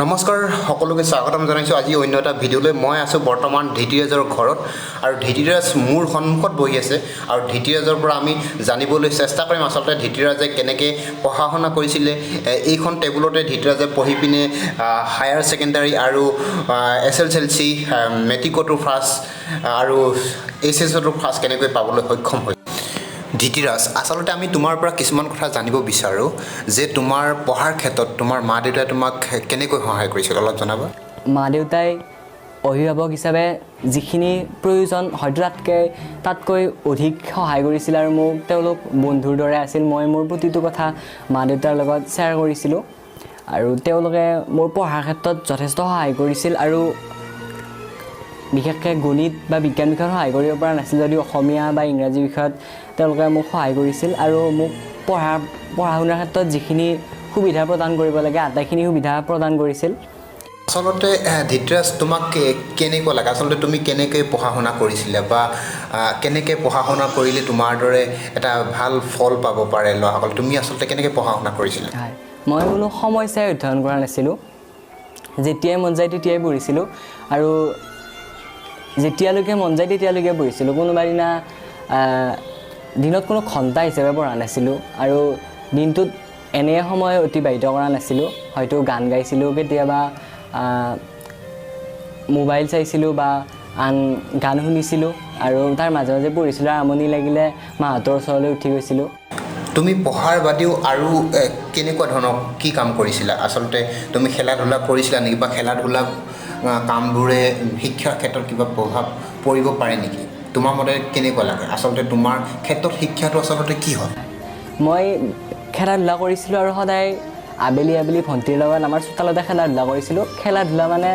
নমস্কাৰ সকলোকে স্বাগতম জনাইছোঁ আজি অন্য এটা ভিডিঅ'লৈ মই আছোঁ বৰ্তমান ধৃতিৰাজৰ ঘৰত আৰু ধৃতিৰাজ মোৰ সন্মুখত বহি আছে আৰু ধৃতিৰাজৰ পৰা আমি জানিবলৈ চেষ্টা কৰিম আচলতে ধৃতিৰাজে কেনেকৈ পঢ়া শুনা কৰিছিলে এইখন টেবুলতে ধৃতিৰাজে পঢ়ি পিনে হায়াৰ ছেকেণ্ডাৰী আৰু SSLC মেট্ৰিকতো ফাৰ্ষ্ট আৰু HSতো ফাৰ্ষ্ট কেনেকৈ পাবলৈ সক্ষম হয় ধৃতিৰাজ আচলতে আমি তোমাৰ পৰা কিছুমান কথা জানিব বিচাৰোঁ যে তোমাৰ পঢ়াৰ ক্ষেত্ৰত তোমাৰ মা দেউতাই তোমাক কেনেকৈ সহায় কৰিছিল অলপ জনাবা মা দেউতাই অভিভাৱক হিচাপে যিখিনি প্ৰয়োজন হয়তো তাতকৈ অধিক সহায় কৰিছিল আৰু মোক তেওঁলোক বন্ধুৰ দৰে আছিল মই মোৰ প্ৰতিটো কথা মা দেউতাৰ লগত শ্বেয়াৰ কৰিছিলোঁ আৰু তেওঁলোকে মোৰ পঢ়াৰ ক্ষেত্ৰত যথেষ্ট সহায় কৰিছিল আৰু বিশেষকৈ গণিত বা বিজ্ঞান বিষয়ত সহায় কৰিব পৰা নাছিল যদিও অসমীয়া বা ইংৰাজী বিষয়ত তেওঁলোকে মোক সহায় কৰিছিল আৰু মোক পঢ়া শুনাৰ ক্ষেত্ৰত যিখিনি সুবিধা প্ৰদান কৰিব লাগে আটাইখিনি সুবিধা প্ৰদান কৰিছিল আচলতে ধৃতিৰাজ তোমাক কেনেকুৱা লাগে আচলতে তুমি কেনেকৈ পঢ়া শুনা কৰিছিলা বা কেনেকৈ পঢ়া শুনা কৰিলে তোমাৰ দৰে এটা ভাল ফল পাব পাৰে ল'ৰাসকল তুমি আচলতে কেনেকৈ পঢ়া শুনা কৰিছিলা হয় মই কোনো সমস্যাই অধ্যয়ন কৰা নাছিলোঁ যেতিয়াই মন যায় তেতিয়াই পঢ়িছিলোঁ আৰু যেতিয়ালৈকে মন যায় তেতিয়ালৈকে পঢ়িছিলোঁ কোনোবা দিনা দিনত কোনো ঘণ্টা হিচাপে পঢ়া নাছিলোঁ আৰু দিনটোত এনে সময় অতিবাহিত কৰা নাছিলোঁ হয়তো গান গাইছিলোঁ কেতিয়াবা মোবাইল চাইছিলোঁ বা আন গান শুনিছিলোঁ আৰু তাৰ মাজে মাজে পঢ়িছিলোঁ আৰু আমনি লাগিলে মাহঁতৰ ওচৰলৈ উঠি গৈছিলোঁ তুমি পঢ়াৰ বাদেও আৰু কেনেকুৱা ধৰণৰ কি কাম কৰিছিলা আচলতে তুমি খেলা ধূলা কৰিছিলা নেকি বা খেলা ধূলা কামবোৰে শিক্ষাৰ ক্ষেত্ৰত কিবা প্ৰভাৱ পৰিব পাৰে নেকি তোমাৰ মতে কেনেকুৱা লাগে আচলতে তোমাৰ ক্ষেত্ৰত শিক্ষাটো আচলতে কি হয় মই খেলা ধূলা কৰিছিলোঁ আৰু সদায় আবেলি ভণ্টিৰ লগত আমাৰ চোতালতে খেলা ধূলা কৰিছিলোঁ খেলা ধূলা মানে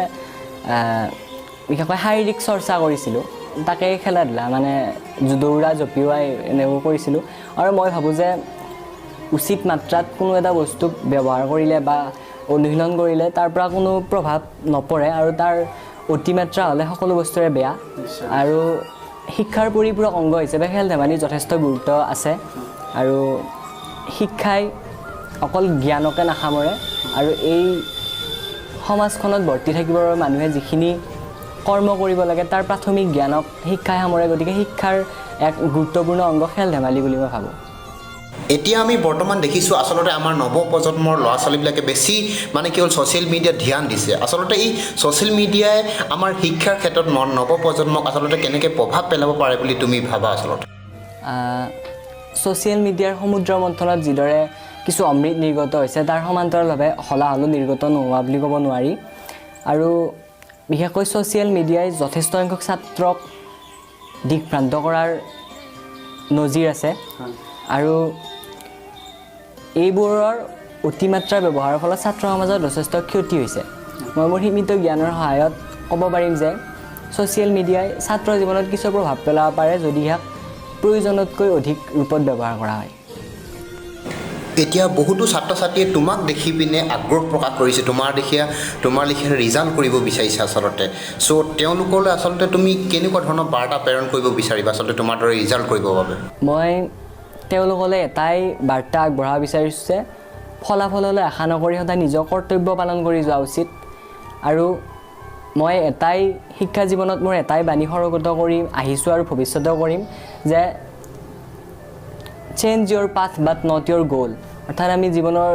বিশেষকৈ শাৰীৰিক চৰ্চা কৰিছিলোঁ তাকেই খেলা ধূলা মানে দৌৰা জঁপিওৱাই এনেবোৰ কৰিছিলোঁ আৰু মই ভাবোঁ যে উচিত মাত্ৰাত কোনো এটা বস্তুক ব্যৱহাৰ কৰিলে বা অনুশীলন কৰিলে তাৰ পৰা কোনো প্ৰভাৱ নপৰে আৰু তাৰ অতিমাত্ৰা হ'লে সকলো বস্তুৰে বেয়া আৰু শিক্ষাৰ পৰিপূৰক অংগ হিচাপে খেল ধেমালিৰ যথেষ্ট গুৰুত্ব আছে আৰু শিক্ষাই অকল জ্ঞানকে নাসামৰে আৰু এই সমাজখনত বৰ্তি থাকিবৰ বাবে মানুহে যিখিনি কৰ্ম কৰিব লাগে তাৰ প্ৰাথমিক জ্ঞানক শিক্ষাই সামৰে গতিকে শিক্ষাৰ এক গুৰুত্বপূৰ্ণ অংগ খেল ধেমালি বুলি মই ভাবোঁ এতিয়া আমি বৰ্তমান দেখিছোঁ আচলতে আমাৰ নৱপ্ৰজন্মৰ ল'ৰা ছোৱালীবিলাকে বেছি মানে কি হ'ল ছ'চিয়েল মিডিয়াত ধ্যান দিছে আচলতে এই ছ'চিয়েল মিডিয়াই আমাৰ শিক্ষাৰ ক্ষেত্ৰত নৱপ্ৰজন্মক আচলতে কেনেকৈ প্ৰভাৱ পেলাব পাৰে বুলি তুমি ভাবা আচলতে ছ'চিয়েল মিডিয়াৰ সমুদ্ৰ মন্থনত যিদৰে কিছু অমৃত নিৰ্গত হৈছে তাৰ সমান্তৰালভাৱে হলাহলো নিৰ্গত নোহোৱা বুলি ক'ব নোৱাৰি আৰু বিশেষকৈ ছ'চিয়েল মিডিয়াই যথেষ্ট সংখ্যক ছাত্ৰক দিগভ্ৰান্ত কৰাৰ নজিৰ আছে আৰু এইবোৰৰ অতিমাত্ৰা ব্যৱহাৰৰ ফলত ছাত্ৰ সমাজত যথেষ্ট ক্ষতি হৈছে মই মোৰ সীমিত জ্ঞানৰ সহায়ত ক'ব পাৰিম যে ছ'চিয়েল মিডিয়াই ছাত্ৰ জীৱনত কিছু প্ৰভাৱ পেলাব পাৰে যদি ইয়াক প্ৰয়োজনতকৈ অধিক ৰূপত ব্যৱহাৰ কৰা হয় এতিয়া বহুতো ছাত্ৰ ছাত্ৰীয়ে তোমাক দেখি পিনে আগ্ৰহ প্ৰকাশ কৰিছে তোমাৰ লেখীয়া ৰিজাল্ট কৰিব বিচাৰিছে আচলতে চ' তেওঁলোকলৈ আচলতে তুমি কেনেকুৱা ধৰণৰ বাৰ্তা প্ৰেৰণ কৰিব বিচাৰিবা আচলতে তোমাৰ দৰে ৰিজাল্ট কৰিবৰ বাবে মই তেওঁলোকলৈ এটাই বাৰ্তা আগবঢ়াব বিচাৰিছোঁ যে ফলাফললৈ আশা নকৰি সদায় নিজৰ কৰ্তব্য পালন কৰি যোৱা উচিত আৰু মই এটাই শিক্ষা জীৱনত মোৰ এটাই বাণী সৰগত কৰি আহিছোঁ আৰু ভৱিষ্যতেও কৰিম যে change your path but not your গ'ল অৰ্থাৎ আমি জীৱনৰ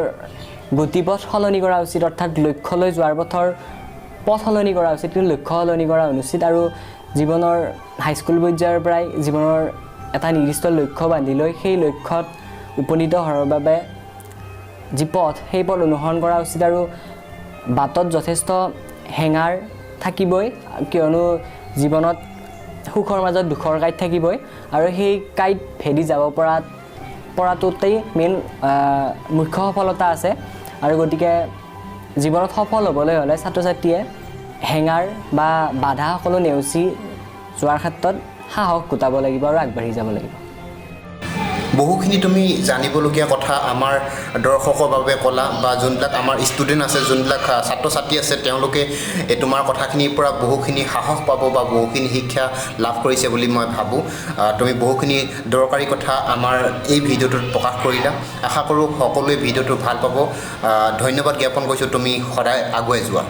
গতিপথ সলনি কৰা উচিত অৰ্থাৎ লক্ষ্যলৈ যোৱাৰ পথ সলনি কৰা উচিত কিন্তু লক্ষ্য সলনি কৰা অনুচিত আৰু জীৱনৰ হাইস্কুল পৰ্যায়ৰ পৰাই জীৱনৰ এটা নিৰ্দিষ্ট লক্ষ্য বান্ধি লৈ সেই লক্ষ্যত উপনীত হোৱাৰ বাবে যি পথ সেই পথ অনুসৰণ কৰা উচিত আৰু বাটত যথেষ্ট হেঙাৰ থাকিবই কিয়নো জীৱনত সুখৰ মাজত দুখৰ কাঁইট থাকিবই আৰু সেই কাঁইট ভেদি যাব পৰাটোতেই মেইন মুখ্য সফলতা আছে আৰু গতিকে জীৱনত সফল হ'বলৈ হ'লে ছাত্ৰ ছাত্ৰীয়ে হেঙাৰ বা বাধা সকলো নেওচি যোৱাৰ ক্ষেত্ৰত সাহস গোটাব লাগিব আৰু আগবাঢ়ি যাব লাগিব বহুখিনি তুমি জানিবলগীয়া কথা আমাৰ দৰ্শকৰ বাবে ক'লা বা যোনবিলাক আমাৰ ষ্টুডেণ্ট আছে যোনবিলাক ছাত্ৰ ছাত্ৰী আছে তেওঁলোকে এই তোমাৰ কথাখিনিৰ পৰা বহুখিনি সাহস পাব বা বহুখিনি শিক্ষা লাভ কৰিছে বুলি মই ভাবোঁ তুমি বহুখিনি দৰকাৰী কথা আমাৰ এই ভিডিঅ'টোত প্ৰকাশ কৰিলা আশা কৰোঁ সকলোৱে ভিডিঅ'টো ভাল পাব ধন্যবাদ জ্ঞাপন কৰিছোঁ তুমি সদায় আগুৱাই যোৱা